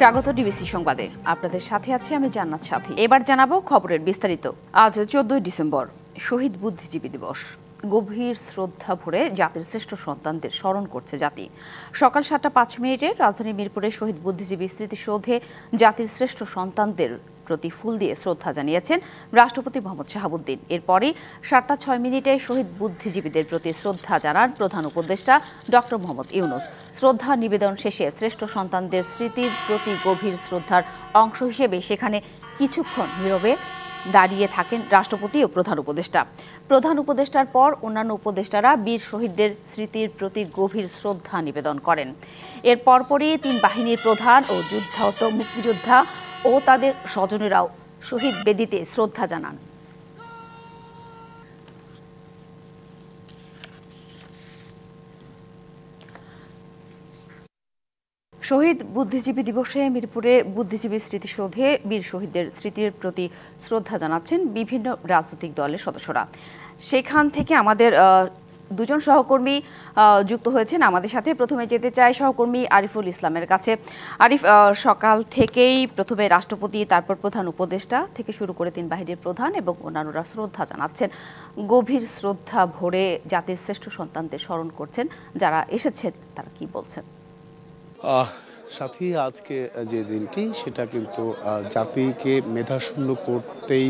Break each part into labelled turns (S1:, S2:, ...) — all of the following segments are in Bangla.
S1: স্বাগত ডিবিসি সংবাদে। আপনাদের সাথে আছি আমি জান্নাত সাথী। এবার জানাবো খবরের বিস্তারিত। আজ 14 ডিসেম্বর শহীদ বুদ্ধিজীবী দিবস। গভীর শ্রদ্ধা ভরে জাতির শ্রেষ্ঠ সন্তানদের স্মরণ করছে জাতি। সকাল 7:05 রাজধানী মিরপুরে শহীদ বুদ্ধিজীবী স্মৃতিসৌধে জাতির শ্রেষ্ঠ সন্তানদের প্রতি ফুল দিয়ে শ্রদ্ধা জানিয়েছেন রাষ্ট্রপতি মোহাম্মদ শাহাবুদ্দিন। এরপরই 7:06 শহীদ বুদ্ধিজীবীদের প্রতি শ্রদ্ধা জানান প্রধান উপদেষ্টা ডক্টর মোহাম্মদ ইউনূস। শ্রদ্ধা নিবেদন শেষে শ্রেষ্ঠ সন্তানদের স্মৃতির প্রতি গভীর শ্রদ্ধার অংশ হিসেবে সেখানে কিছুক্ষণ নীরবে দাঁড়িয়ে থাকেন রাষ্ট্রপতি ও প্রধান উপদেষ্টা। প্রধান উপদেষ্টার পর অন্যান্য উপদেষ্টারা বীর শহীদদের স্মৃতির প্রতি গভীর শ্রদ্ধা নিবেদন করেন। এর পরপরই 3 বাহিনীর প্রধান ও যুদ্ধাহত মুক্তিযোদ্ধা ও তাদের স্বজনেরাও শহীদ বেদিতে শ্রদ্ধা জানান। শহীদ বুদ্ধিজীবী দিবসে মিরপুরে বুদ্ধিজীবী স্মৃতিসৌধে বীর শহীদদের স্মৃতির প্রতি শ্রদ্ধা জানাচ্ছেন বিভিন্ন রাজনৈতিক দলের সদস্যরা। সেখান থেকে আমাদের দুজন সহকর্মী যুক্ত হয়েছেন আমাদের সাথে। প্রথমে যেতে চাই সহকর্মী আরিফুল ইসলামের কাছে। আরিফ, সকাল থেকেই প্রথমে রাষ্ট্রপতি, তারপর প্রধান উপদেষ্টা থেকে শুরু করে 3 বাহিনীর প্রধান এবং অন্যান্যরা শ্রদ্ধা জানাচ্ছেন। গভীর শ্রদ্ধা ভরে জাতির শ্রেষ্ঠ সন্তানদের স্মরণ করছেন। যারা এসেছেন তারা কি বলছেন?
S2: সাথী, আজকে যে দিনটি সেটা কিন্তু জাতিকে মেধাশূন্য করতেই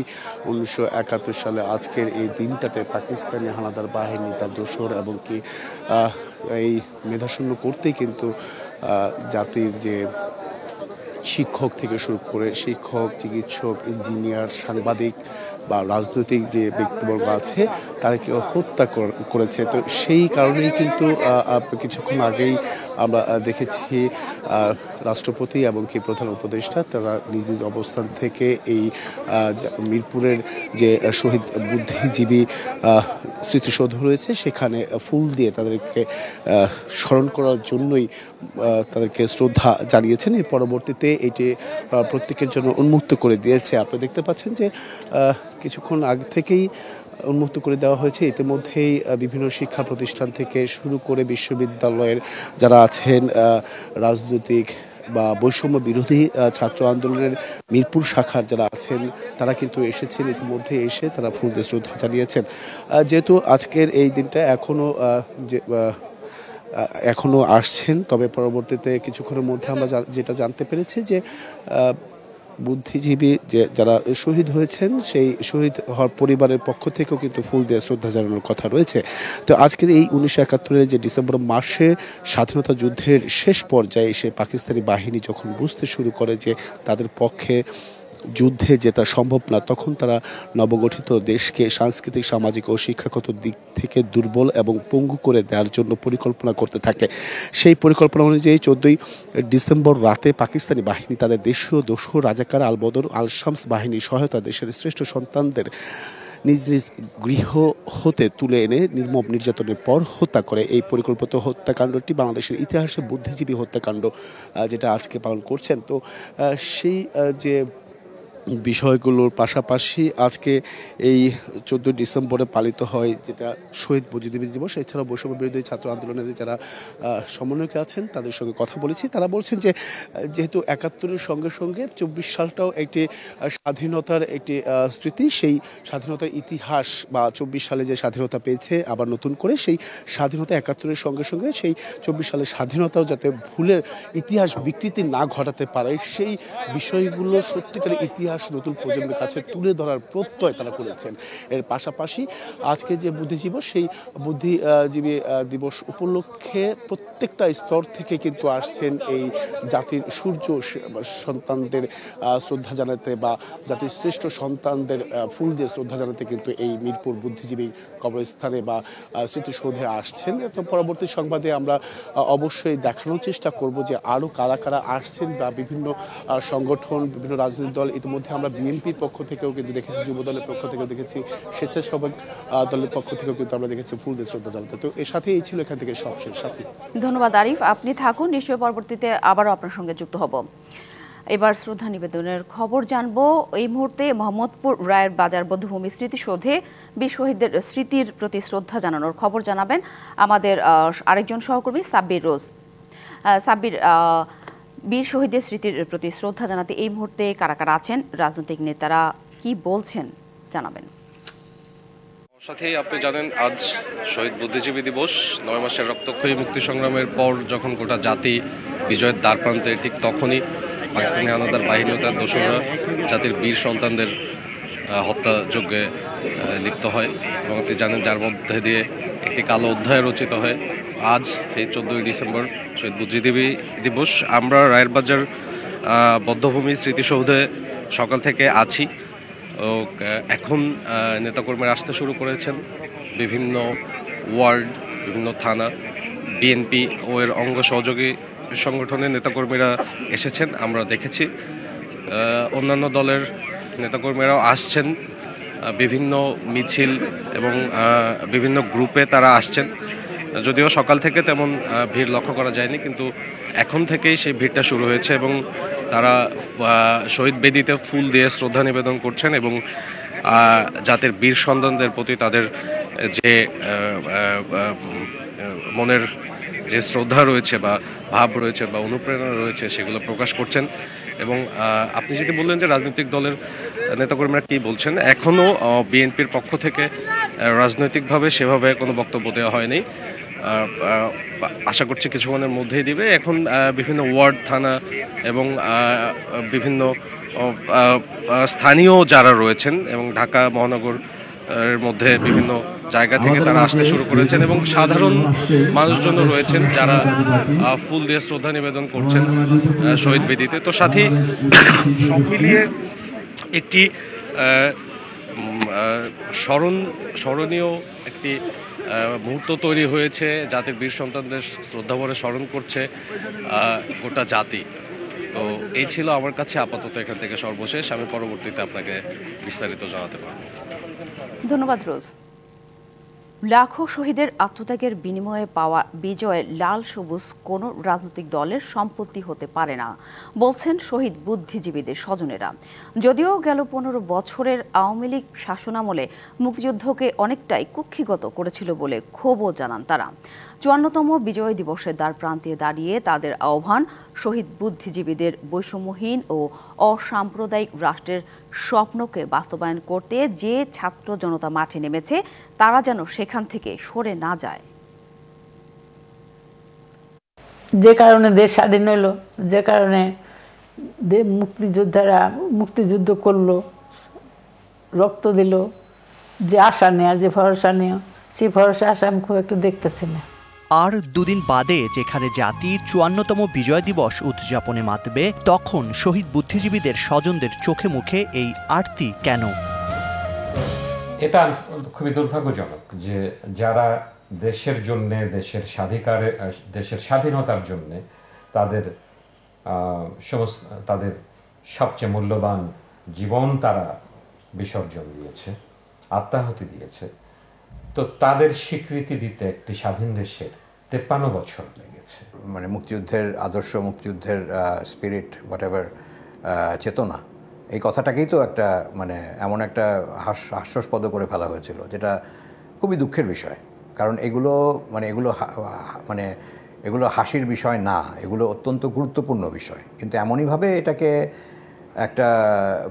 S2: 1971 সালে আজকের এই দিনটাতে পাকিস্তানি হানাদার বাহিনী তার দোসর এবং কি এই মেধাশূন্য করতেই কিন্তু জাতির যে শিক্ষক থেকে শুরু করে শিক্ষক, চিকিৎসক, ইঞ্জিনিয়ার, সাংবাদিক বা রাজনৈতিক যে ব্যক্তিবর্গ আছে তাদেরকে হত্যা করেছে। তো সেই কারণেই কিন্তু কিছুক্ষণ আগেই আমরা দেখেছি রাষ্ট্রপতি এবং কি প্রধান উপদেষ্টা তারা নিজ নিজ অবস্থান থেকে এই মিরপুরের যে শহীদ বুদ্ধিজীবী স্মৃতিসৌধ রয়েছে সেখানে ফুল দিয়ে তাদেরকে স্মরণ করার জন্যই তাদেরকে শ্রদ্ধা জানিয়েছেন। এর পরবর্তীতে এটি প্রত্যেকের জন্য উন্মুক্ত করে দিয়েছে। আপনি দেখতে পাচ্ছেন যে কিছুক্ষণ আগে থেকেই উন্মুক্ত করে দেওয়া হয়েছে। ইতিমধ্যেই বিভিন্ন শিক্ষা প্রতিষ্ঠান থেকে শুরু করে বিশ্ববিদ্যালয়ের যারা আছেন, রাজনৈতিক বা বৈষম্য বিরোধী ছাত্র আন্দোলনের মিরপুর শাখার যারা আছেন তারা কিন্তু এসেছেন। ইতিমধ্যে এসে তারা ফুল দিয়ে শ্রদ্ধা জানিয়েছেন। যেহেতু আজকের এই দিনটা এখনো আসছেন, তবে পরবর্তীতে কিছুক্ষণের মধ্যে আমরা যেটা জানতে পেরেছি যে বুদ্ধিজীবী যে যারা শহীদ হয়েছেন সেই শহীদ হওয়ার পরিবারের পক্ষ থেকেও কিন্তু ফুল দিয়ে শ্রদ্ধা জানানোর কথা রয়েছে। তো আজকের এই 1971 যে ডিসেম্বর মাসে স্বাধীনতা যুদ্ধের শেষ পর্যায়ে এসে পাকিস্তানি বাহিনী যখন বুঝতে শুরু করে যে তাদের পক্ষে যুদ্ধে জেতা সম্ভব না, তখন তারা নবগঠিত দেশকে সাংস্কৃতিক, সামাজিক ও শিক্ষাগত দিক থেকে দুর্বল এবং পঙ্গু করে দেওয়ার জন্য পরিকল্পনা করতে থাকে। সেই পরিকল্পনা অনুযায়ী 14 ডিসেম্বর রাতে পাকিস্তানি বাহিনী তাদের দেশীয় দোসর রাজাকার আল বদর আল শামস বাহিনীর সহায়তা দেশের শ্রেষ্ঠ সন্তানদের নিজ নিজ গৃহ হতে তুলে এনে নির্মম নির্যাতনের পর হত্যা করে। এই পরিকল্পিত হত্যাকাণ্ডটি বাংলাদেশের ইতিহাসে বুদ্ধিজীবী হত্যাকাণ্ড যেটা আজকে পালন করছেন। তো সেই যে বিষয়গুলোর পাশাপাশি আজকে এই 14 ডিসেম্বরে পালিত হয় যেটা শহীদ বুদ্ধিজীবী দিবস। এছাড়াও বৈষম্য বিরোধী ছাত্র আন্দোলনের যারা সমন্বয়কে আছেন তাদের সঙ্গে কথা বলেছি। তারা বলছেন যে যেহেতু 71-এর সঙ্গে সঙ্গে 24 সালটাও একটি স্বাধীনতার একটি স্মৃতি, সেই স্বাধীনতার ইতিহাস বা 24 সালে যে স্বাধীনতা পেয়েছে আবার নতুন করে সেই স্বাধীনতা 71-এর সঙ্গে সঙ্গে সেই 24 সালের স্বাধীনতাও যাতে ভুলের ইতিহাস বিকৃতি না ঘটাতে পারে সেই বিষয়গুলো সত্যিকারের ইতিহাস নতুন প্রজন্মের কাছে তুলে ধরার প্রত্যয় তারা করেছেন। এর পাশাপাশি আজকে যে বুদ্ধিজীবী সেই বুদ্ধিজীবী দিবস উপলক্ষে প্রত্যেকটা স্তর থেকে কিন্তু আসছেন এই জাতির সূর্য সন্তানদের শ্রদ্ধা জানাতে বা জাতির শ্রেষ্ঠ সন্তানদের ফুল দিয়ে শ্রদ্ধা জানাতে কিন্তু এই মিরপুর বুদ্ধিজীবী কবরস্থানে বা স্মৃতিসৌধে আসছেন। তো পরবর্তী সংবাদে আমরা অবশ্যই দেখানোর চেষ্টা করব যে আরও কারা কারা আসছেন বা বিভিন্ন সংগঠন, বিভিন্ন রাজনৈতিক দল, ইতিমধ্যে আমরা বিএনপির পক্ষ থেকেও কিন্তু দেখেছি, যুব দলের পক্ষ থেকেও দেখেছি, স্বেচ্ছাসেবক দলের পক্ষ থেকেও কিন্তু আমরা দেখেছি ফুল দিয়ে শ্রদ্ধা জানাতে। তো এর সাথে এই ছিল এখান থেকে সবশেষ সাথী।
S1: ধন্যবাদ আরিফ, আপনি থাকুন, নিশ্চয়ই পরবর্তীতে আবারও আপনার সঙ্গে যুক্ত হব। এবার শ্রদ্ধা নিবেদনের খবর জানবো। এই মুহূর্তে মোহাম্মদপুর রায়ের বাজার বধ্যভূমি স্মৃতিসৌধে বীর শহীদদের স্মৃতির প্রতি শ্রদ্ধা জানানোর খবর জানাবেন আমাদের আরেকজন সহকর্মী সাব্বির রোজ। সাব্বির, বীর শহীদের স্মৃতির প্রতি শ্রদ্ধা জানাতে এই মুহূর্তে কারা কারা আছেন, রাজনৈতিক নেতারা কি বলছেন জানাবেন।
S3: সাথেই আপনি জানেন আজ শহীদ বুদ্ধিজীবী দিবস। ৯ মাসের রক্তক্ষয়ী মুক্তি সংগ্রামের পর যখন গোটা জাতি বিজয়ের দ্বারপ্রান্তে, ঠিক তখনই পাকিস্তানি হানাদার বাহিনী ও তার দোসররা জাতির বীর সন্তানদের হত্যাযজ্ঞে লিপ্ত হয় এবং আপনি জানেন যার মধ্যে দিয়ে একটি কালো অধ্যায় রচিত হয়। আজ এই 14ই ডিসেম্বর শহীদ বুদ্ধিজীবী দিবস। আমরা রায়েরবাজার বদ্ধভূমি স্মৃতিসৌধে সকাল থেকে আছি। এখন নেতাকর্মীরা আসতে শুরু করেছেন। বিভিন্ন ওয়ার্ড, বিভিন্ন থানা, বিএনপি ও এর অঙ্গ সহযোগী সংগঠনের নেতাকর্মীরা এসেছেন, আমরা দেখেছি। অন্যান্য দলের নেতাকর্মীরাও আসছেন, বিভিন্ন মিছিল এবং বিভিন্ন গ্রুপে তারা আসছেন। যদিও সকাল থেকে তেমন ভিড় লক্ষ্য করা যায়নি, কিন্তু এখন থেকেই সেই ভিড়টা শুরু হয়েছে এবং তারা শহীদ বেদিতে ফুল দিয়ে শ্রদ্ধা নিবেদন করছেন এবং জাতির বীর সন্তানদের প্রতি তাদের যে মনের যে শ্রদ্ধা রয়েছে বা ভাব রয়েছে বা অনুপ্রেরণা রয়েছে সেগুলো প্রকাশ করছেন। এবং আপনি যদি বললেন যে রাজনৈতিক দলের নেতাকর্মীরা কী বলছেন, এখনও বিএনপির পক্ষ থেকে রাজনৈতিকভাবে সেভাবে কোনো বক্তব্য দেওয়া হয়নি। আশা করছি কিছুক্ষণের মধ্যেই দিবে। এখন বিভিন্ন ওয়ার্ড, থানা এবং বিভিন্ন স্থানীয় যারা রয়েছেন এবং ঢাকা মহানগর এর মধ্যে বিভিন্ন জায়গা থেকে তারা আসতে শুরু করেছেন এবং সাধারণ মানুষজন রয়েছেন যারা ফুল দিয়ে শ্রদ্ধা নিবেদন করছেন শহীদ বেদিতে। তো সাথে সব মিলিয়ে একটি স্মরণীয় একটি মুহূর্ত তৈরি হয়েছে। জাতির বীর সন্তানদের শ্রদ্ধাভরে স্মরণ করছে গোটা জাতি। তো এই ছিল আমার কাছে আপাতত এখান থেকে সর্বশেষ। আমি পরবর্তীতে আপনাকে বিস্তারিত জানাতে পারব।
S1: ধন্যবাদ রোজ। লাখো শহীদের আত্মত্যাগের বিনিময়ে পাওয়া বিজয়ের লাল সবুজ কোনো রাজনৈতিক দলের সম্পত্তি হতে পারে না বলছেন শহীদ বুদ্ধিজীবীদের স্বজনেরা। যদিও গেল 15 বছরের আওয়ামী লীগ শাসনামলে মুক্তিযুদ্ধকে অনেকটাই কুক্ষিগত করেছিল বলে ক্ষোভও জানান তারা। 54তম বিজয় দিবসের দ্বারপ্রান্তে দাঁড়িয়ে তাদের আহ্বান, শহীদ বুদ্ধিজীবীদের বৈষম্যহীন ও অসাম্প্রদায়িক রাষ্ট্রের স্বপ্নকে বাস্তবায়ন করতে যে ছাত্র জনতা মাঠে নেমেছে তারা যেন সেখান থেকে সরে না যায়।
S4: যে কারণে দেশ স্বাধীন হলো, যে কারণে মুক্তিযোদ্ধারা মুক্তিযুদ্ধ করলো, রক্ত দিল, যে আশা নেয়া, যে ভরসা নেয়া, সেই ভরসা আশা আমি খুব একটু দেখতেছি না।
S5: আর দুদিন বাদে যেখানে জাতি 54তম বিজয় দিবস উদযাপনে মাতবে, তখন শহীদ বুদ্ধিজীবীদের স্বজনদের চোখে মুখে এই আরতি কেন?
S6: এটা খুবই দুর্ভাগ্যজনক যে যারা দেশের জন্য, দেশের স্বাধীনতার জন্য তাদের সবচেয়ে মূল্যবান জীবন তারা বিসর্জন দিয়েছে, আত্মাহুতি দিয়েছে, তো তাদের স্বীকৃতি দিতে একটি স্বাধীন দেশের 53 বছর লেগেছে।
S7: মানে মুক্তিযুদ্ধের আদর্শ, মুক্তিযুদ্ধের স্পিরিট, হোয়াটএভার চেতনা, এই কথাটাকেই তো একটা মানে এমন একটা হাস্যাস্পদ করে ফেলা হয়েছিল, যেটা খুবই দুঃখের বিষয়। কারণ এগুলো হাসির বিষয় না, এগুলো অত্যন্ত গুরুত্বপূর্ণ বিষয়, কিন্তু এমনইভাবে এটাকে একটা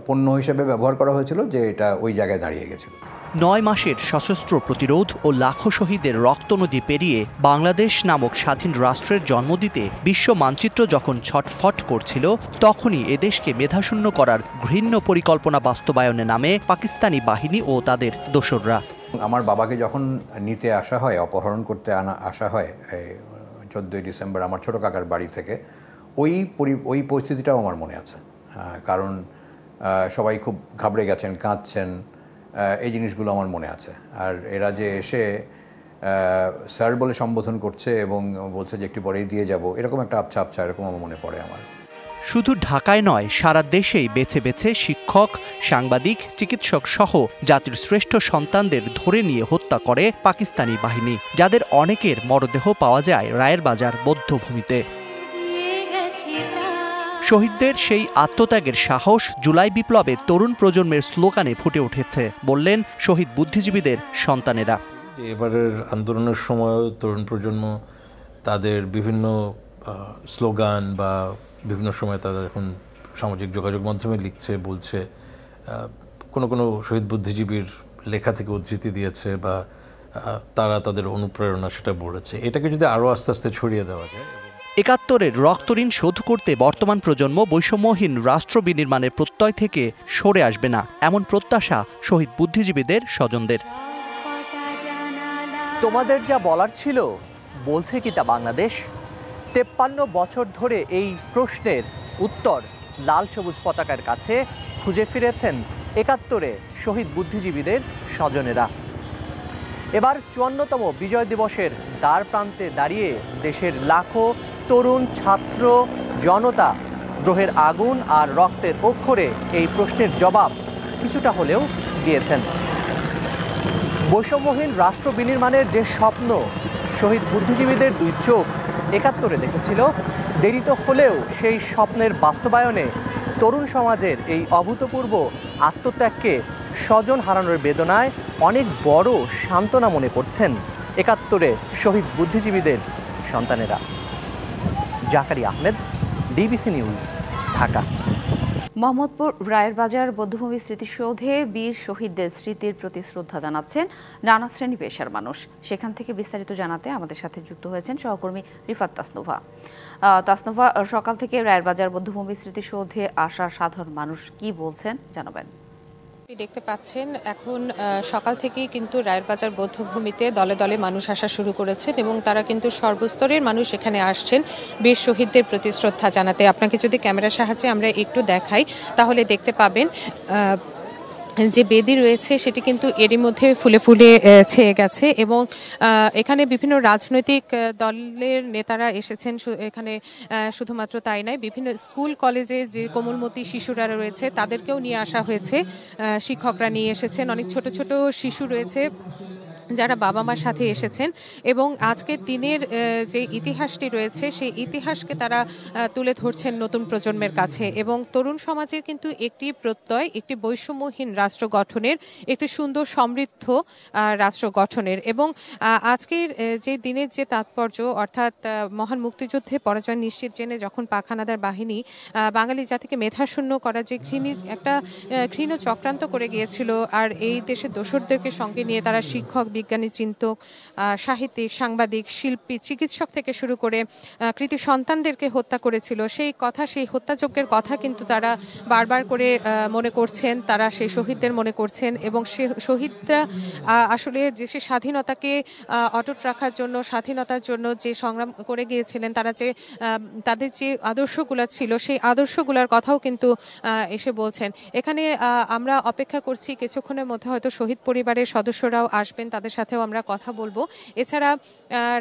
S7: পণ্য হিসেবে ব্যবহার করা হয়েছিল যে এটা ওই জায়গায় দাঁড়িয়ে গেছিল।
S5: 9 মাসের সশস্ত্র প্রতিরোধ ও লাখো শহীদের রক্তনদী পেরিয়ে বাংলাদেশ নামক স্বাধীন রাষ্ট্রের জন্ম দিতে বিশ্ব মানচিত্র যখন ছটফট করছিল, তখনই এদেশকে মেধাশূন্য করার ঘৃণ্য পরিকল্পনা বাস্তবায়নে নামে পাকিস্তানি বাহিনী ও তাদের দোসররা।
S7: আমার বাবাকে যখন নিতে আসা হয়, অপহরণ করতে আসা হয় 14ই ডিসেম্বর আমার ছোটো কাকার বাড়ি থেকে, ওই পরিস্থিতিটাও আমার মনে আছে। কারণ সবাই খুব ঘাবড়ে গেছেন, কাঁদছেন, এই জিনিসগুলো আমার মনে আছে। আর এরা যে এসে স্যার বলে সম্বোধন করছে এবং বলছে যে একটু পরেই দিয়ে যাব, এরকম একটা আবছা এরকম আমার মনে পড়ে আমার।
S5: শুধু ঢাকায় নয়, সারা দেশেই বেছে বেছে শিক্ষক, সাংবাদিক, চিকিৎসক সহ জাতির শ্রেষ্ঠ সন্তানদের ধরে নিয়ে হত্যা করে পাকিস্তানি বাহিনী, যাদের অনেকের মরদেহ পাওয়া যায় রায়েরবাজার বধ্যভূমিতে। শহীদদের সেই আত্মত্যাগের সাহস জুলাই বিপ্লবে তরুণ প্রজন্মের স্লোগানে ফুটে উঠেছে বললেন শহীদ বুদ্ধিজীবীদের সন্তানেরা।
S8: এবারের আন্দোলনের সময় তরুণ প্রজন্ম তাদের বিভিন্ন স্লোগান বা বিভিন্ন সময় তারা এখন সামাজিক যোগাযোগ মাধ্যমে লিখছে, বলছে, কোনো শহীদ বুদ্ধিজীবীর লেখা থেকে উদ্ধৃতি দিয়েছে বা তারা তাদের অনুপ্রেরণা সেটা বলেছে। এটাকে যদি আরও আস্তে আস্তে ছড়িয়ে দেওয়া যায়।
S5: ৭১-এর রক্তঋণ শোধ করতে বর্তমান প্রজন্ম বৈষম্যহীন রাষ্ট্র বিনির্মাণের প্রত্যয় থেকে সরে আসবে না, এমন প্রত্যাশা শহীদ বুদ্ধিজীবীদের স্বজনদের। তোমাদের যা বলার ছিল বলছে কি তা বাংলাদেশ? ৫৩ বছর ধরে এই প্রশ্নের উত্তর লাল সবুজ পতাকার কাছে খুঁজে ফিরেছেন ৭১-এ শহীদ বুদ্ধিজীবীদের স্বজনেরা। এবার ৫৪তম বিজয় দিবসের দ্বার প্রান্তে দাঁড়িয়ে দেশের লাখো তরুণ, ছাত্র, জনতা গ্রহের আগুন আর রক্তের অক্ষরে এই প্রশ্নের জবাব কিছুটা হলেও দিয়েছেন। বৈষম্যহীন রাষ্ট্র বিনির্মাণের যে স্বপ্ন শহীদ বুদ্ধিজীবীদের দুই চোখ ৭১-এ দেখেছিল, দেরিতে হলেও সেই স্বপ্নের বাস্তবায়নে তরুণ সমাজের এই অভূতপূর্ব আত্মত্যাগকে স্বজন হারানোর বেদনায় অনেক বড় সান্ত্বনা মনে করছেন ৭১-এ শহীদ বুদ্ধিজীবীদের সন্তানেরা। জাকারি আহমেদ, ডিবিসি নিউজ, ঢাকা।
S1: মোহাম্মদপুর রায়ের বাজার বৌদ্ধভূমি স্মৃতিসৌধে বীর শহীদদের স্মৃতির প্রতি শ্রদ্ধা জানাচ্ছেন নানা শ্রেণী পেশার মানুষ। সেখান থেকে বিস্তারিত জানাতে আমাদের সাথে যুক্ত হয়েছেন সহকর্মী রিফাত তাসনুভা। তাসনুভা, সকাল থেকে রায়ের বাজার বৌদ্ধভূমি স্মৃতিসৌধে আসা সাধারণ মানুষ কি বলছেন জানাবেন?
S9: দেখতে পাচ্ছেন এখন সকাল থেকেই কিন্তু রায়ের বাজার বৌদ্ধভূমিতে দলে দলে মানুষ আসা শুরু করেছেন এবং তারা কিন্তু সর্বস্তরের মানুষ এখানে আসছেন বীর শহীদদের প্রতি শ্রদ্ধা জানাতে। আপনাকে যদি ক্যামেরার সাহায্যে আমরা একটু দেখাই তাহলে দেখতে পাবেন যে বেদি রয়েছে সেটি কিন্তু এরই মধ্যে ফুলে ফুলে ছেয়ে গেছে এবং এখানে বিভিন্ন রাজনৈতিক দলের নেতারা এসেছেন। এখানে শুধুমাত্র তাই নয়, বিভিন্ন স্কুল কলেজের যে কোমলমতি শিশুরা রয়েছে তাদেরকেও নিয়ে আসা হয়েছে, শিক্ষকরা নিয়ে এসেছেন, অনেক ছোট ছোট শিশু রয়েছে যারা বাবা মার সাথে এসেছেন এবং আজকের দিনের যে ইতিহাসটি রয়েছে সেই ইতিহাসকে তারা তুলে ধরছেন নতুন প্রজন্মের কাছে এবং তরুণ সমাজের কিন্তু একটি প্রত্যয়, একটি বৈষম্যহীন রাষ্ট্র গঠনের, একটি সুন্দর সমৃদ্ধ রাষ্ট্র গঠনের। এবং আজকের যে দিনের যে তাৎপর্য, অর্থাৎ মহান মুক্তিযুদ্ধে পরাজয় নিশ্চিত জেনে যখন পাক হানাদার বাহিনী বাঙালি জাতিকে মেধাশূন্য করা যে ঘৃণ চক্রান্ত করে গিয়েছিল, আর এই দেশের দোসরদেরকে সঙ্গে নিয়ে তারা শিক্ষক, বিজ্ঞানী, চিন্তক, সাহিত্যিক, সাংবাদিক, শিল্পী, চিকিৎসক থেকে শুরু করে কৃতি সন্তানদেরকে হত্যা করেছিল, সেই হত্যাযজ্ঞের কথা কিন্তু তারা বারবার করে মনে করছেন, তারা সেই শহীদদের মনে করছেন এবং সে শহীদরা আসলে দেশের স্বাধীনতাকে অটুট রাখার জন্য, স্বাধীনতার জন্য যে সংগ্রাম করে গিয়েছিলেন, তাদের যে আদর্শগুলো ছিল সেই আদর্শগুলোর কথাও কিন্তু এসে বলছেন। এখানে আমরা অপেক্ষা করছি কিছুক্ষণের মধ্যে হয়তো শহীদ পরিবারের সদস্যরাও আসবেন, তাদের সাথেও আমরা কথা বলবো। এছাড়া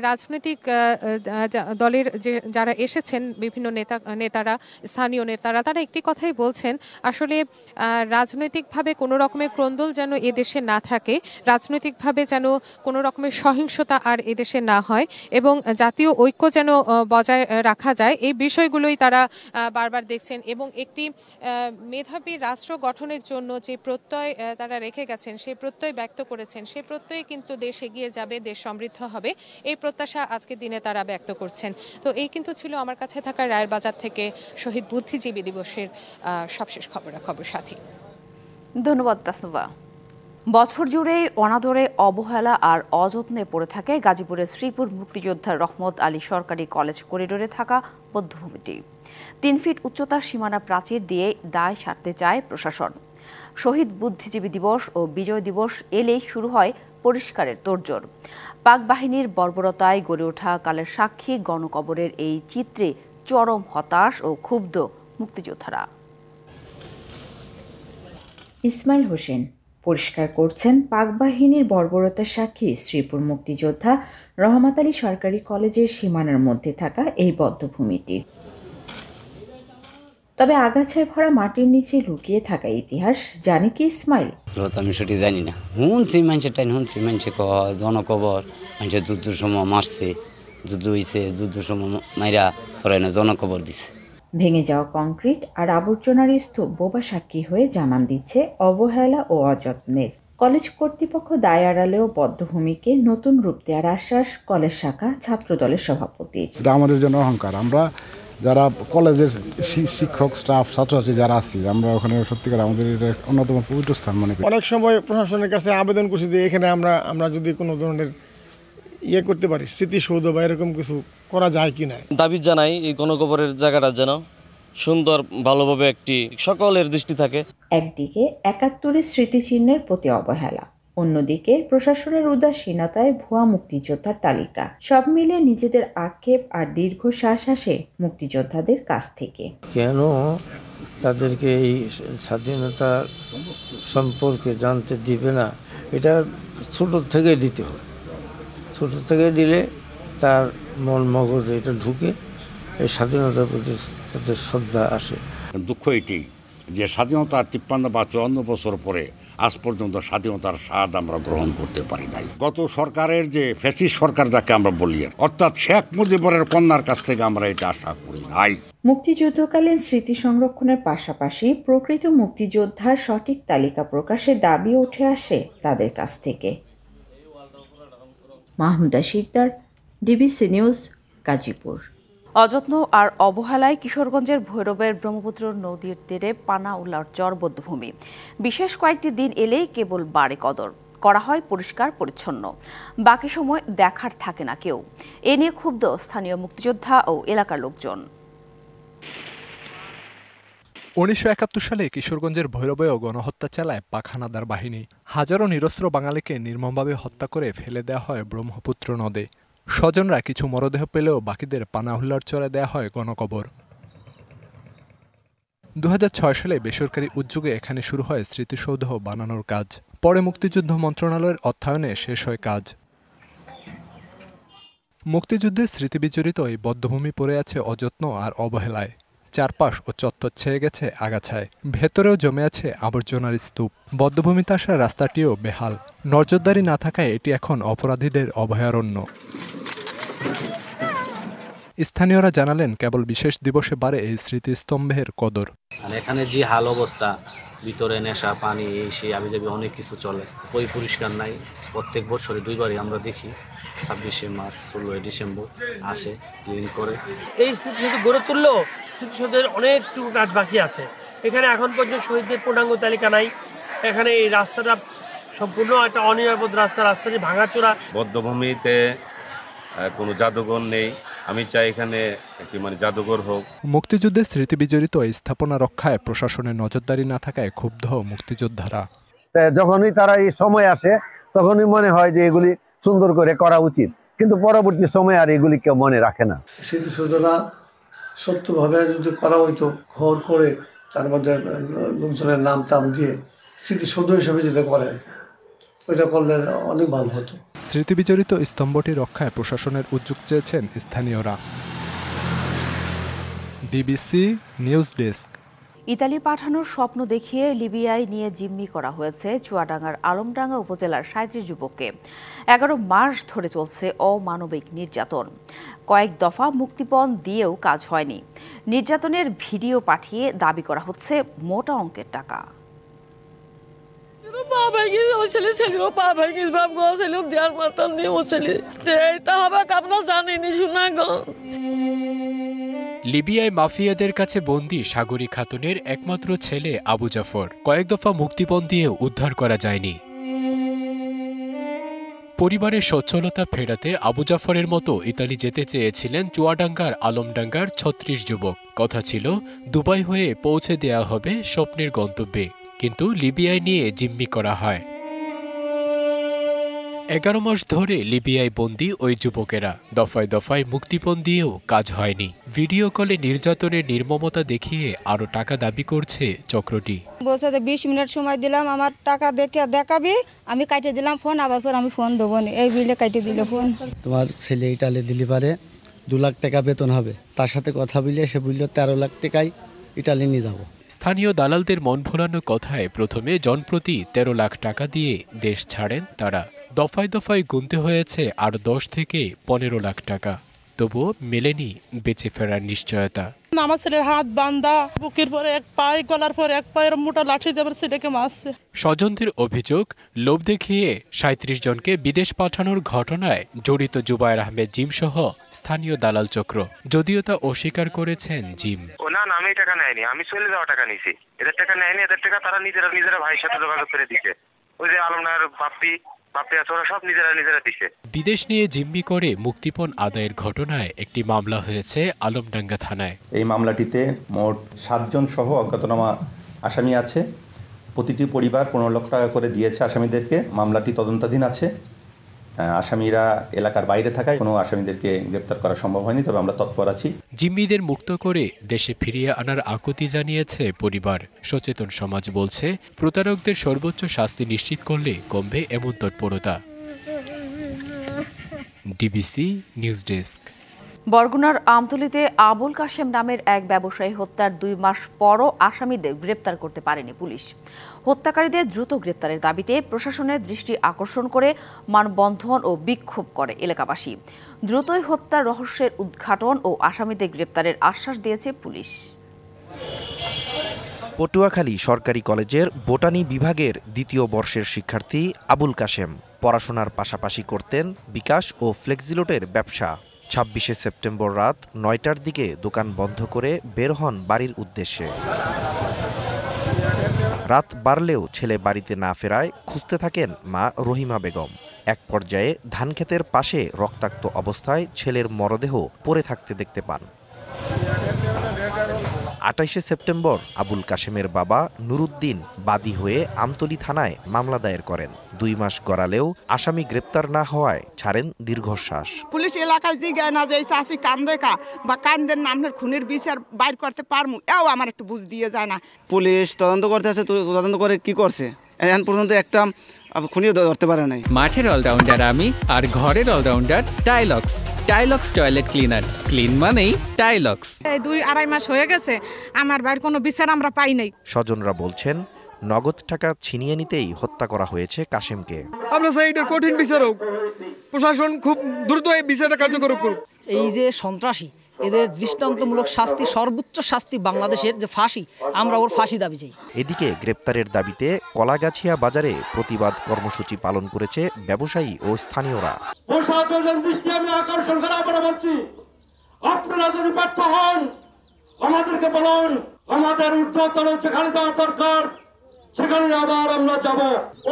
S9: রাজনৈতিক দলের যারা এসেছেন, বিভিন্ন নেতারা, স্থানীয় নেতারা, তারা একটি কথাই বলছেন, আসলে রাজনৈতিকভাবে কোনো রকমের ক্রন্দল যেন এদেশে না থাকে, রাজনৈতিকভাবে যেন কোনো রকমের সহিংসতা আর এদেশে না হয় এবং জাতীয় ঐক্য যেন বজায় রাখা যায়, এই বিষয়গুলোই তারা বারবার দেখছেন এবং একটি মেধাবী রাষ্ট্র গঠনের জন্য যে প্রত্যয় তারা রেখে গেছেন, সেই প্রত্যয় ব্যক্ত করেছেন, সেই প্রত্যয়ে কিন্তু দেশ এগিয়ে যাবে, দেশ সমৃদ্ধ হবে, এই প্রত্যাশা আজকের দিনে তারা ব্যক্ত করছেন। তো এই কিন্তু ছিল আমার কাছে থাকা রায়ের বাজার থেকে শহীদ বুদ্ধিজীবী দিবসের সবশেষ খবরাখবর সাথী।
S1: ধন্যবাদ তাসনুভা। বছর জুড়ে অনাদরে, অবহেলা আর অযত্নে পড়ে থাকে গাজীপুরের শ্রীপুর মুক্তিযোদ্ধা রহমত আলী সরকারি কলেজ করিডোরে থাকা বধ্যভূমিটি। ৩ ফিট উচ্চতার সীমানা প্রাচীর দিয়ে দায় সারতে চায় প্রশাসন। শহীদ বুদ্ধিজীবী দিবস ও বিজয় দিবস এলেই শুরু হয় পরিষ্কারের তোড়জোড়। পাক বাহিনীর বর্বরতায় গড়ে ওঠা কালের সাক্ষী গণকবরের এই চিত্রে চরম হতাশ ও ক্ষুব্ধ মুক্তিযোদ্ধারা।
S10: ইসমাইল হোসেন পরিষ্কার করছেন পাক বাহিনীর বর্বরতার সাক্ষী শ্রীপুর মুক্তিযোদ্ধা রহমত আলী সরকারি কলেজের সীমানার মধ্যে থাকা এই বধ্যভূমিটি। তবে আগাছায় ভরা মাটির নিচে লুকিয়ে থাকা ইতিহাস জানে কি ইসমাইল?
S11: আমি সেটি জানি না, শুনছি মানুষে জনকবর, মানুষের যুদ্ধের সময় মারছে, যুদ্ধ হয়েছে, যুদ্ধের সময় মাইরা পরে না জনকবর দিছে।
S10: ভেঙে যাওয়া কংক্রিট আর আবর্জনার স্তূপ বোবা সাক্ষী হয়ে জানান দিচ্ছে অবহেলা ও অযত্নের। কলেজ কর্তৃপক্ষ দায় এড়ালেও বধ্যভূমিকে নতুন রূপ দেওয়ার আশ্বাস কলেজ শাখা ছাত্র দলের সভাপতির।
S12: এটা আমাদের জন্য অহংকার। আমরা যারা কলেজের শিক্ষক স্টাফ ছাত্রছাত্রী যারা আছি আমরা ওখানে সত্যিকার আমাদের এটা অন্যতম পবিত্র স্থান মনে করি।
S13: অনেক সময় প্রশাসনের কাছে আবেদন করছি যে এখানে আমরা যদি কোনো ধরনের ইয়ে করতে পারি, স্মৃতিসৌধ বা এরকম কিছু করা যায় কি না।
S14: দাবি জানাই এই গণকবরের জায়গাটা যেন সুন্দর ভালোভাবে একটি সকলের দৃষ্টি থাকে।
S10: একদিকে ৭১-এর স্মৃতিচিহ্নের প্রতি অবহেলা, অন্যদিকে প্রশাসনের উদাসীনতায় ভুয়া মুক্তিযোদ্ধার তালিকা, সব মিলে নিজেদের আক্ষেপ আর দীর্ঘশ্বাস আসে মুক্তিযোদ্ধাদের কাছ থেকে।
S15: কেন তাদেরকে এই স্বাধীনতা সম্পর্কে জানতে দিবে না, এটা ছোট থেকে দিতে হয়। ছোট থেকে দিলে তার মন মগজে এটা ঢুকে এই স্বাধীনতার প্রতি তাদের শ্রদ্ধা আসে।
S16: দুঃখ এটি যে স্বাধীনতার ৫৩ বা ৫৪ বছর পরে আজ পর্যন্ত স্বাধীনতার স্বাদ আমরা গ্রহণ করতে পারি নাই। গত সরকারের যে ফ্যাসিস্ট সরকার যাকে আমরা বলি, অর্থাৎ শেখ মুজিবুরের কন্যার কাছ থেকে আমরা এটা আশা করি নাই।
S10: মুক্তিযুদ্ধকালীন স্মৃতি সংরক্ষণের পাশাপাশি প্রকৃত মুক্তিযোদ্ধার সঠিক তালিকা প্রকাশে দাবি উঠে আসে তাদের কাছ থেকে। Mahmuda Sikder, DBC news, Gazipur.
S1: অযত্ন আর অবহেলায় কিশোরগঞ্জের ভৈরবের ব্রহ্মপুত্র নদীর তীরে পানা উল্লার চর বধ্যভূমি। বিশেষ কয়েকটি দিন এলেই কেবল বাড়ে কদর, করা হয় পরিষ্কার পরিচ্ছন্ন, বাকি সময় দেখার থাকে না কেউ। এ নিয়ে ক্ষুব্ধ স্থানীয় মুক্তিযোদ্ধা ও এলাকার লোকজন।
S17: ১৯৭১ সালে কিশোরগঞ্জের ভৈরবেও গণহত্যা চালায় পাক হানাদার বাহিনী। হাজারো নিরস্ত্র বাঙালিকে নির্মমভাবে হত্যা করে ফেলে দেওয়া হয় ব্রহ্মপুত্র নদে। স্বজনরা কিছু মরদেহ পেলেও বাকিদের পানাহুল্লার চরে দেয়া হয় গণকবর। ২০০৬ সালে বেসরকারি উদ্যোগে এখানে শুরু হয় স্মৃতিসৌধ বানানোর কাজ। পরে মুক্তিযুদ্ধ মন্ত্রণালয়ের অর্থায়নে শেষ হয় কাজ। মুক্তিযুদ্ধের স্মৃতিবিজড়িত এই বধ্যভূমি পড়ে আছে অযত্ন আর অবহেলায়। চারপাশ ও চত্বর ছেয়ে গেছে আগাছায়, ভেতরেও জমে আছে আবর্জনার স্তূপ। বধ্যভূমিতে আসা রাস্তাটিও বেহাল, নজরদারি না থাকায় এটি এখন অপরাধীদের অভয়ারণ্য। স্থানীয়রা জানালেন কেবল বিশেষ দিবসে বাড়ে এই স্মৃতিস্তম্ভের কদর।
S18: এখানে যে হাল অবস্থা, ভিতরে নেশা পানি এসে আবিজাবি অনেক কিছু চলে, ওই পরিষ্কার নাই। প্রত্যেক বছরে দুইবারই আমরা দেখি, ২৬শে মার্চ ১৬ই ডিসেম্বর আসে, ক্লিন করে।
S19: এই স্মৃতিসৌধ গড়ে তুললেও স্মৃতিসৌধের অনেকটুকু কাজ বাকি আছে। এখানে এখন পর্যন্ত শহীদদের পূর্ণাঙ্গ তালিকা নাই। এখানে এই রাস্তাটা সম্পূর্ণ একটা অনিরাপদ রাস্তাটি ভাঙাচোরা।
S20: বধ্যভূমিতে কোনো জাদুঘর নেই, আমি চাই এখানে একটি জাদুঘর হোক।
S17: মুক্তিযুদ্ধের স্মৃতিবিজড়িত এই স্থাপনা রক্ষায় প্রশাসনের নজরদারি না থাকায় ক্ষুব্ধ মুক্তিযোদ্ধারা।
S21: যখনই তারা এই সময় আসে তখনই মনে হয় যে এগুলি সুন্দর করে করা উচিত, কিন্তু পরবর্তী সময় আর এগুলি কেউ মনে রাখে না।
S22: স্মৃতিসৌধটা সত্যভাবে যদি করা হইতো, ঘর করে তার মধ্যে লোকজনের নাম টাম দিয়ে স্মৃতিসৌধ হিসেবে যেটা করে, ওইটা করলে অনেক ভালো হতো।
S17: স্মৃতিবিজড়িত স্তম্ভটি রক্ষায় প্রশাসনের উদ্যোগ চেয়েছেন স্থানীয়রা। DBC news desk.
S1: ইতালি পাঠানোর স্বপ্ন দেখিয়ে লিবিয়ায় নিয়ে জিম্মি করা হয়েছে চুয়াডাঙ্গার আলমডাঙ্গা উপজেলার ৩৭ যুবককে। ১১ মাস ধরে চলছে অমানবিক নির্যাতন। কয়েক দফা মুক্তিপণ দিয়েও কাজ হয়নি। নির্যাতনের ভিডিও পাঠিয়ে দাবি করা হচ্ছে মোটা অঙ্কের টাকা।
S23: লিবিয়ায় মাফিয়াদের কাছে বন্দী সাগরী খাতুনের একমাত্র ছেলে আবু জাফর। কয়েক দফা মুক্তিপণ দিয়েও উদ্ধার করা যায়নি। পরিবারের সচ্ছলতা ফেরাতে আবু জাফরের মতো ইতালি যেতে চেয়েছিলেন চুয়াডাঙ্গার আলমডাঙ্গার ৩৬ যুবক। কথা ছিল দুবাই হয়ে পৌঁছে দেয়া হবে স্বপ্নের গন্তব্যে, কিন্তু লিবিয়ায় নিয়ে জিম্মি করা হয়। ১১ মাস ধরে লিবিয়ায় বন্দী ওই যুবকেরা। দফায় দফায় মুক্তিপণ দিয়েও কাজ হয়নি। ভিডিও কলে নির্যাতনের নির্মমতা দেখিয়ে আরো টাকা দাবি করছে চক্রটি।
S24: বলছে ২০ মিনিট সময় দিলাম, আমার টাকা দেখাবি, আমি কাটে দিলাম ফোন, আবার ফের আমি ফোন দেবো না, এই বিলে কাটে দিল ফোন।
S25: তোমার ছেলে ইটালি দিলে পারে ২ লাখ টাকা বেতন হবে, তার সাথে কথা বলে সে বলল ১৩ লাখ টাকায় ইটালি নিয়ে যাব।
S23: স্থানীয় দালালদের মন ভোলানো কথায় প্রথমে জনপ্রতি ১৩ লাখ টাকা দিয়ে দেশ ছাড়েন তারা। দফায় দফায় গুনতে হয়েছে আর ১০ থেকে ১৫ লাখ টাকা, তবুও মেলেনি বেঁচে ফেরার নিশ্চয়তা।
S2: আমার ছেলের হাত বান্ধা, বুকের পরে এক পায়ে, গলার পরে এক পায়ের মোটা লাঠি দিয়ে আমার ছেলেকে মারছে।
S23: স্বজনদের অভিযোগ, লোভ দেখিয়ে ৩৭ জনকে বিদেশ পাঠানোর ঘটনায় জড়িত জুবায়ের আহমেদ জিম সহ স্থানীয় দালাল চক্র। যদিও তা অস্বীকার করেছেন জিম।
S3: না, আমি টাকা নেয়নি, আমি চলে যাওয়া টাকা নিছি। এদের টাকা নেয়নি, এদের টাকা তারা নিজেরা ভাইয়ের সাথে যোগাযোগ করে দিচ্ছে। ওই যে আলমনগর বাপ্পি আছে, ওরা সব নিজেরা দিচ্ছে।
S23: বিদেশ নিয়ে জিম্মি করে মুক্তিপণ আদায়ের ঘটনায় একটি মামলা হয়েছে আলমডাঙ্গা থানায়।
S4: এই মামলাটিতে মোট 7 জন সহ অজ্ঞাতনামা আসামি আছে। প্রতিটি পরিবার 15 লক্ষ টাকা করে দিয়েছে আসামিদেরকে। মামলাটি তদন্তাধীন আছে। আসামিরা এলাকার বাইরে থাকায় কোনো আসামিদেরকে গ্রেপ্তার করা সম্ভব হয়নি, তবে আমরা তৎপর আছি।
S23: জিম্মিদের মুক্ত করে দেশে ফিরিয়ে আনার আকুতি জানিয়েছে পরিবার। সচেতন সমাজ বলছে, প্রতারকদের সর্বোচ্চ শাস্তি নিশ্চিত করলে কমবে এমন তৎপরতা। DBC news desk.
S1: বরগুনার আমতলীতে আবুল কাশেম নামের এক ব্যবসায়ী হত্যার 2 মাস পরও আসামিদের গ্রেপ্তার করতে পারেনি পুলিশ। হত্যাকারীদের দ্রুত গ্রেপ্তারের দাবিতে প্রশাসনের দৃষ্টি আকর্ষণ করে মানববন্ধন ও বিক্ষোভ করে এলাকাবাসী। দ্রুতই হত্যার রহস্যের উদ্ঘাটন ও আসামিদের গ্রেপ্তারের আশ্বাস দিয়েছে পুলিশ।
S6: পটুয়াখালী সরকারি কলেজের বোটানি বিভাগের 2য় বর্ষের শিক্ষার্থী আবুল কাশেম পড়াশোনার পাশাপাশি করতেন বিকাশ ও ফ্লেক্সিলোডের ব্যবসা। 26শে সেপ্টেম্বর রাত 9টার দিকে দোকান বন্ধ করে বের হন বাড়ির উদ্দেশ্যে। রাত বাড়লেও ছেলে বাড়িতে না ফেরায় খুঁজতে থাকেন মা রহিমা বেগম। এক পর্যায়ে ধানক্ষেতের পাশে রক্তাক্ত অবস্থায় ছেলের মরদেহ পড়ে থাকতে দেখতে পান। 28শে সেপ্টেম্বর আবুল কাশেমের বাবা নুরুদ্দিন বাদী হয়ে আমতলী থানায় মামলা দায়ের করেন। 2 মাস গড়ালেও আসামি গ্রেপ্তার না হওয়ায় ছাড়েন দীর্ঘশ্বাস।
S7: পুলিশ এলাকায় জিজ্ঞাসা না যে চাষি কান দেখা বা কানদের নামের খুনের বিচার বাইর করতে পারমু, এও আমার একটু বুঝ দিয়ে যায় না।
S26: পুলিশ তদন্ত করতে আছে, তদন্ত করে কি করছে এখন পর্যন্ত একটা খুনিও ধরতে পারে নাই।
S27: মাঠের অলরাউন্ডার আমি, আর ঘরের all rounder Tylox. Tylox toilet cleaner, clean মানেই টাইলক্স।
S7: 2-2.5 মাস হয়ে গেছে আমার বাড়ির কোনো বিচার আমরা পাই নাই।
S6: স্বজনরা বলছেন, নগদ টাকা ছিনিয়ে নিতেই হত্যা করা হয়েছে কাশেমকে।
S28: আমরা চাই এটার কঠিন বিচার হোক, প্রশাসন খুব দ্রুত এই বিচারটা কার্যকর করুক।
S29: এই যে সন্ত্রাসী, এদের দৃষ্টান্তমূলক শাস্তি, সর্বোচ্চ শাস্তি বাংলাদেশের যে ফাঁসি, আমরা ওর ফাঁসি দাবি চাই।
S6: এদিকে গ্রেপ্তারের দাবিতে কলাগাছিয়া বাজারে প্রতিবাদ কর্মসূচি পালন করেছে ব্যবসায়ী ও স্থানীয়রা।
S30: প্রশাসনের দৃষ্টি আমি আকর্ষণ করে আবার বলছি, আপনারা যদি ব্যর্থ হন আমাদেরকে বলুন, আমাদের ঊর্ধ্বতন সেখানে যাওয়া দরকার, সেখানে আবার আমরা যাব।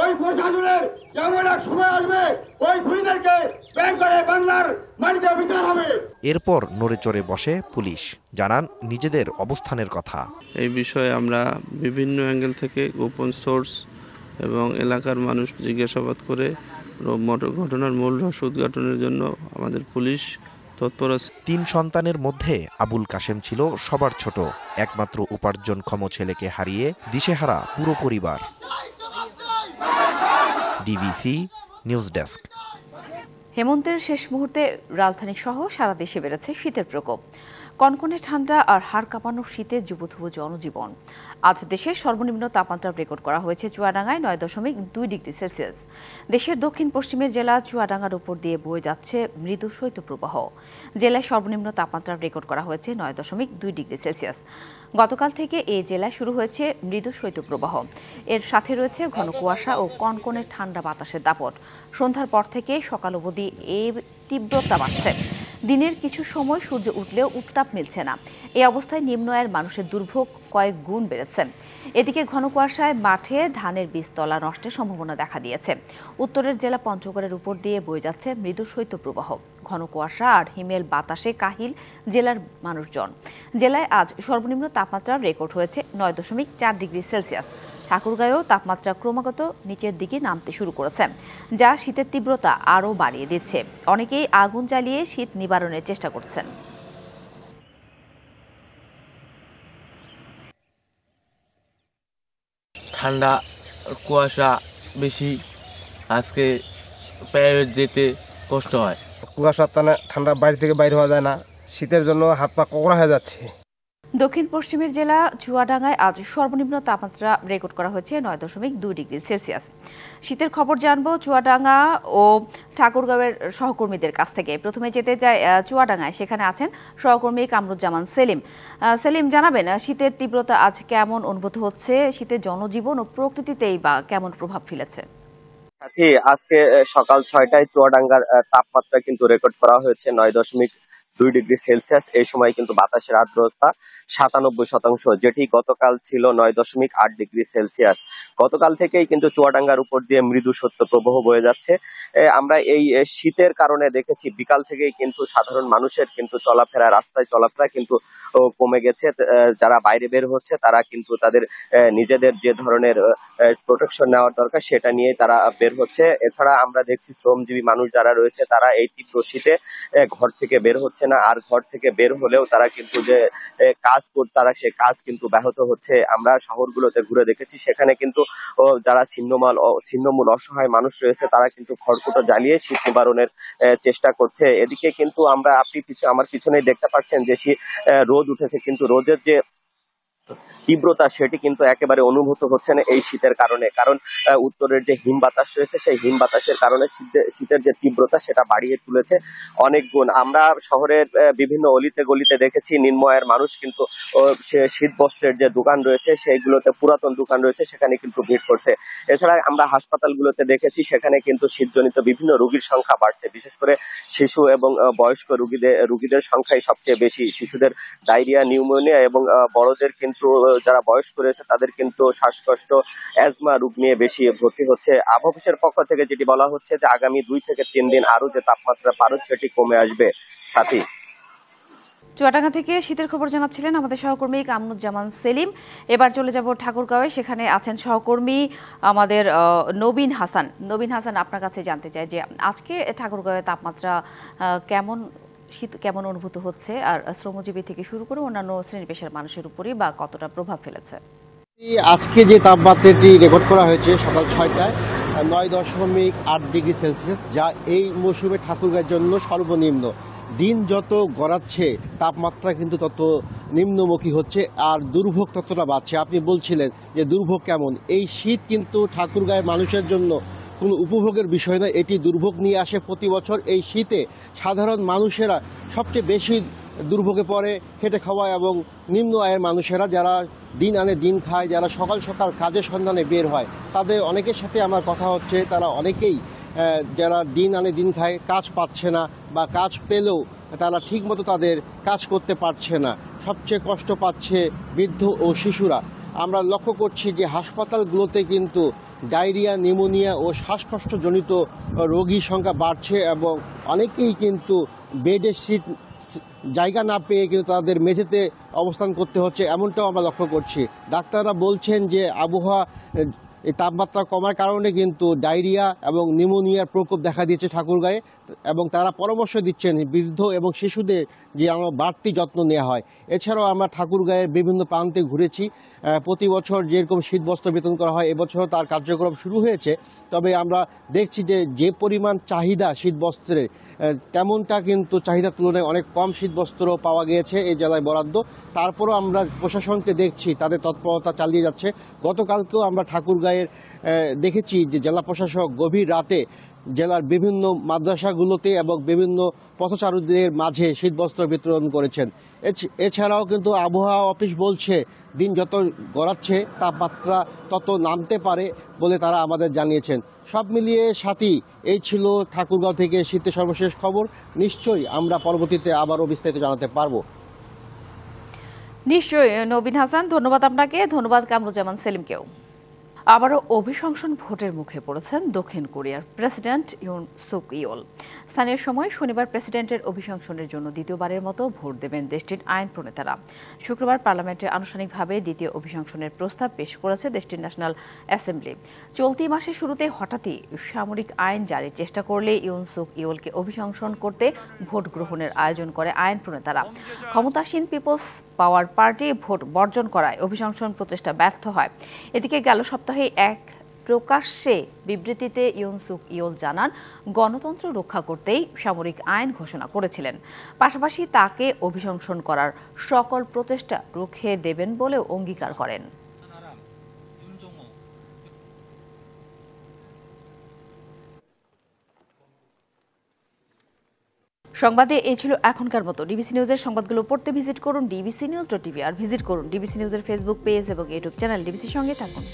S30: ওই প্রশাসনের এমন এক সময় আসবে, ওই খুনিদেরকে বের করে বাংলার মাটিতে বিচার হবে।
S6: এরপর নড়েচড়ে বসে পুলিশ, জানান নিজেদের অবস্থানের কথা।
S31: এই বিষয়ে আমরা বিভিন্ন অ্যাঙ্গেল থেকে গোপন সোর্স এবং এলাকার মানুষ জিজ্ঞাসাবাদ করে ঘটনার মূল রহস্য উদ্ঘাটনের জন্য আমাদের পুলিশ তৎপর আছে।
S6: 3 সন্তানের মধ্যে আবুল কাশেম ছিল সবার ছোট। একমাত্র উপার্জনক্ষম ছেলেকে হারিয়ে দিশেহারা পুরো পরিবার। DBC news desk.
S1: হেমন্তের শেষ মুহূর্তে রাজধানী সহ সারা দেশে বেড়েছে শীতের প্রকোপ। কনকনে ঠান্ডা আর হাড় কাঁপানো শীতে যুবথুবু জনজীবন। আজ দেশের সর্বনিম্ন তাপমাত্রা রেকর্ড করা হয়েছে চুয়াডাঙ্গায় 9.2 ডিগ্রি সেলসিয়াস। দেশের দক্ষিণ পশ্চিমের জেলা চুয়াডাঙ্গার উপর দিয়ে বয়ে যাচ্ছে মৃদু শৈত্যপ্রবাহ। জেলায় সর্বনিম্ন তাপমাত্রা রেকর্ড করা হয়েছে 9.2 ডিগ্রি সেলসিয়াস। গতকাল থেকে এই জেলায় শুরু হয়েছে মৃদু শৈত্যপ্রবাহ। এর সাথে রয়েছে ঘন কুয়াশা ও কনকনে ঠান্ডা বাতাসের দাপট। সন্ধ্যার পর থেকে সকাল অবধি এই তীব্রতা বাড়ছে। দিনের কিছু সময় সূর্য উঠলেও উত্তাপ মিলছে না। এই অবস্থায় নিম্ন আয়ের মানুষের দুর্ভোগ কয়েক গুণ বেড়েছে। এদিকে ঘন কুয়াশায় মাঠে ধানের বীজতলা নষ্টের সম্ভাবনা দেখা দিয়েছে। উত্তরের জেলা পঞ্চগড়ের উপর দিয়ে বয়ে যাচ্ছে মৃদু শৈত্যপ্রবাহ। ঘন কুয়াশা আর হিমেল বাতাসে কাহিল জেলার মানুষজন। জেলায় আজ সর্বনিম্ন তাপমাত্রা রেকর্ড হয়েছে 9.4 ডিগ্রি সেলসিয়াস। ঠাকুরগাঁয়েও তাপমাত্রা ক্রমাগত নিচের দিকে নামতে শুরু করেছে, যা শীতের তীব্রতা আরও বাড়িয়ে দিচ্ছে। অনেকেই আগুন জ্বালিয়ে শীত নিবারণের চেষ্টা করছেন।
S32: ঠান্ডা কুয়াশা বেশি, আজকে প্রাইভেট যেতে কষ্ট হয়।
S28: কুয়াশার টানে ঠান্ডা বাড়ি থেকে বাইরে হওয়া যায় না, শীতের জন্য হাত পা ককড়া হয়ে যাচ্ছে।
S1: দক্ষিণ পশ্চিমের জেলা চুয়াডাঙ্গায় আজ সর্বনিম্ন তাপমাত্রা রেকর্ড করা হয়েছে 9.2 ডিগ্রি সেলসিয়াস। শীতের খবর জানবো চুয়াডাঙ্গা ও ঠাকুরগাঁওয়ের সহকর্মীদের কাছ থেকে। প্রথমে যেতে চাই চুয়াডাঙ্গায়, সেখানে আছেন সহকর্মী কামরুজ্জামান সেলিম। সেলিম, জানাবেন শীতের তীব্রতা আজ কেমন অনুভূত হচ্ছে, শীতের জনজীবন ও প্রকৃতিতেই বা কেমন প্রভাব ফেলেছে?
S5: আজকে সকাল 6টায় চুয়াডাঙ্গার তাপমাত্রা কিন্তু রেকর্ড করা হয়েছে 9.2 ডিগ্রি সেলসিয়াস। এই সময় কিন্তু বাতাসের আর্দ্রতা 97%, যেটি গতকাল ছিল 9.8 ডিগ্রি সেলসিয়াস। গতকাল থেকেই কিন্তু চুয়াডাঙ্গার উপর দিয়ে মৃদু শৈত্যপ্রবাহ বয়ে যাচ্ছে। আমরা এই শীতের কারণে দেখেছি বিকাল থেকেই কিন্তু সাধারণ মানুষের কিন্তু চলাফেরা, রাস্তায় চলাফেরা কিন্তু কমে গেছে। যারা বাইরে বের হচ্ছে তারা কিন্তু তাদের নিজেদের যে ধরনের প্রোটেকশন নেওয়ার দরকার সেটা নিয়ে তারা বের হচ্ছে। এছাড়া আমরা দেখছি শ্রমজীবী মানুষ যারা রয়েছে তারা এই তীব্র শীতে ঘর থেকে বের হচ্ছে না, আর ঘর থেকে বের হলেও তারা কিন্তু যে কাজ করতে, তারা সে কাজ কিন্তু ব্যাহত হচ্ছে। আমরা শহরগুলোতে ঘুরে দেখেছি, সেখানে কিন্তু যারা ছিন্নমূল অসহায় মানুষ রয়েছে তারা কিন্তু খড়কুটো জ্বালিয়ে শীত নিবারণের চেষ্টা করছে। এদিকে কিন্তু আমার পিছনেই দেখতে পাচ্ছেন যে রোদ উঠেছে, কিন্তু রোদের যে তীব্রতা সেটি কিন্তু একেবারে অনুভূত হচ্ছে না এই শীতের কারণে। কারণ উত্তরের যে হিম বাতাস রয়েছে সেই হিম বাতাসের কারণে শীতের যে তীব্রতা সেটা বাড়িয়ে তুলেছে অনেক গুণ। আমরা শহরের বিভিন্ন অলিতে গলিতে দেখেছি নিম্নআয়ের মানুষ কিন্তু শীত বস্ত্রের যে দোকান রয়েছে সেইগুলোতে, পুরাতন দোকান রয়েছে সেখানে কিন্তু ভিড় করছে। এছাড়া আমরা হাসপাতালগুলোতে দেখেছি সেখানে কিন্তু শীতজনিত বিভিন্ন রোগীর সংখ্যা বাড়ছে। বিশেষ করে শিশু এবং বয়স্ক রোগীদের সংখ্যাই সবচেয়ে বেশি। শিশুদের ডায়রিয়া, নিউমোনিয়া এবং বড়দের কিন্তু যারা বয়স্ক রয়েছে তাদের কিন্তু শ্বাসকষ্ট, অ্যাজমা রোগ নিয়ে বেশি ভর্তি হচ্ছে। আবহাওয়া অফিসের পক্ষ থেকে যেটি বলা হচ্ছে যে আগামী 2 থেকে 3 দিন আরো যে তাপমাত্রা পারদ সেটি কমে আসবে। সাথী,
S1: চুয়াডাঙ্গা থেকে শীতের খবর জানাচ্ছিলেন আমাদের সহকর্মী কামরুজ্জামান সেলিম। এবার চলে যাব ঠাকুরগাঁওয়ে, সেখানে আছেন সহকর্মী আমাদের নবীন হাসান। নবীন হাসান, আপনার কাছে জানতে চাই যে আজকে ঠাকুরগাঁওয়ে তাপমাত্রা শীত কেমন অনুভূত হচ্ছে, আর শ্রমজীবী থেকে শুরু করে অন্যান্য শ্রেণী পেশার মানুষের উপরই বা কতটা প্রভাব ফেলেছে?
S8: আজকে যে তাপমাত্রাটি রেকর্ড করা হয়েছে সকাল 6টায় 9.8 ডিগ্রি সেলসিয়াস, যা এই মৌসুমে ঠাকুরগাঁওয়ের জন্য সর্বনিম্ন। দিন যত গড়াচ্ছে তাপমাত্রা কিন্তু তত নিম্নমুখী হচ্ছে, আর দুর্ভোগ ততটা বাড়ছে। আপনি বলছিলেন যে দুর্ভোগ কেমন, এই শীত কিন্তু ঠাকুরগাঁওয়ের মানুষের জন্য কোনো উপভোগের বিষয় নয়, এটি দুর্ভোগ নিয়ে আসে প্রতি বছর। এই শীতে সাধারণ মানুষেরা সবচেয়ে বেশি দুর্ভোগে পড়ে, খেটে খাওয়া এবং নিম্ন আয়ের মানুষেরা, যারা দিন আনে দিন খায়, যারা সকাল সকাল কাজের সন্ধানে বের হয়, তাদের অনেকের সাথে আমার কথা হচ্ছে। তারা অনেকেই যারা দিন আনে দিন খায় কাজ পাচ্ছে না, বা কাজ পেলেও তারা ঠিকমতো তাদের কাজ করতে পারছে না। সবচেয়ে কষ্ট পাচ্ছে বৃদ্ধ ও শিশুরা। আমরা লক্ষ্য করছি যে হাসপাতালগুলোতে কিন্তু ডায়রিয়া, নিউমোনিয়া ও শ্বাসকষ্টজনিত রোগীর সংখ্যা বাড়ছে, এবং অনেকেই কিন্তু বেডের জায়গা না পেয়ে কিন্তু তাদের মেঝেতে অবস্থান করতে হচ্ছে, এমনটাও আমরা লক্ষ্য করছি। ডাক্তাররা বলছেন যে আবহাওয়া এই তাপমাত্রা কমার কারণে কিন্তু ডায়রিয়া এবং নিউমোনিয়ার প্রকোপ দেখা দিয়েছে ঠাকুরগাঁয়ে, এবং তারা পরামর্শ দিচ্ছেন বৃদ্ধ এবং শিশুদের যে আমরা বাড়তি যত্ন নেওয়া হয়। এছাড়াও আমরা ঠাকুরগাঁয়ের বিভিন্ন প্রান্তে ঘুরেছি। প্রতি বছর যেরকম শীতবস্ত্র বিতরণ করা হয় এবছর তার কার্যক্রম শুরু হয়েছে, তবে আমরা দেখছি যে পরিমাণ চাহিদা শীতবস্ত্রের, তেমনটা কিন্তু চাহিদার তুলনায় অনেক কম শীতবস্ত্র পাওয়া গিয়েছে এই জেলায় বরাদ্দ। তারপরও আমরা প্রশাসনকে দেখছি তাদের তৎপরতা চালিয়ে যাচ্ছে। গতকালকেও আমরা ঠাকুরগাঁয়ের দেখেছি যে জেলা প্রশাসক গভীর রাতে জেলার বিভিন্ন মাদ্রাসাগুলোতে এবং বিভিন্ন পথচারীদের মাঝে শীতবস্ত্র বিতরণ করেছেন। এছাড়াও কিন্তু আবহাওয়া অফিস বলছে দিন যত গড়াচ্ছে তাপমাত্রা তত নামতে পারে বলে তারা আমাদের জানিয়েছেন। সব মিলিয়ে সাথী, এই ছিল ঠাকুরগাঁও থেকে শীতের সর্বশেষ খবর। নিশ্চয়ই আমরা পরবর্তীতে আবারও বিস্তারিত জানাতে পারবো।
S1: নিশ্চয়ই নবীন হাসান, ধন্যবাদ আপনাকে। ধন্যবাদ কামরুজ্জামান সেলিমকেও। আবারও অভিশংসন ভোটের মুখে পড়েছেন দক্ষিণ কোরিয়ার প্রেসিডেন্ট ইউন সুক ইয়োল। স্থানীয় সময় শনিবার প্রেসিডেন্টের অভিশংসনের জন্য দ্বিতীয়বারের মতো ভোট দেবেন দেশটির আইন প্রণেতারা। শুক্রবার পার্লামেন্টে আনুষ্ঠানিকভাবে দ্বিতীয় অভিশংসনের প্রস্তাব পেশ করেছে দেশটির ন্যাশনাল অ্যাসেম্বলি। চলতি মাসের শুরুতে হঠাৎই সামরিক আইন জারির চেষ্টা করলে ইউন সুক ইয়োলকে অভিশংসন করতে ভোট গ্রহণের আয়োজন করে আইন প্রণেতারা। ক্ষমতাসীন পিপলস পাওয়ার পার্টি ভোট বর্জন করায় অভিশংসন প্রচেষ্টা ব্যর্থ হয়। এদিকে গেল সপ্তাহে এক প্রকাশ্যে বিবৃতিতে ইয়ন সুক ইয়োল জানান, গণতন্ত্র রক্ষা করতেই সামরিক আইন ঘোষণা করেছিলেন। পাশাপাশি তাকে অভিশংসন করার সকল প্রচেষ্টা রুখে দেবেন বলেও অঙ্গীকার করেন। সংবাদে এই ছিল এখনকার মতো। ডিবিসি নিউজের সংবাদগুলো পড়তে ভিজিট করুন dbcnews.tv আর ভিজিট করুন ডিবিসি নিউজের ফেসবুক পেজ এবং ইউটিউব চ্যানেল। ডিবিসির সঙ্গে থাকুন।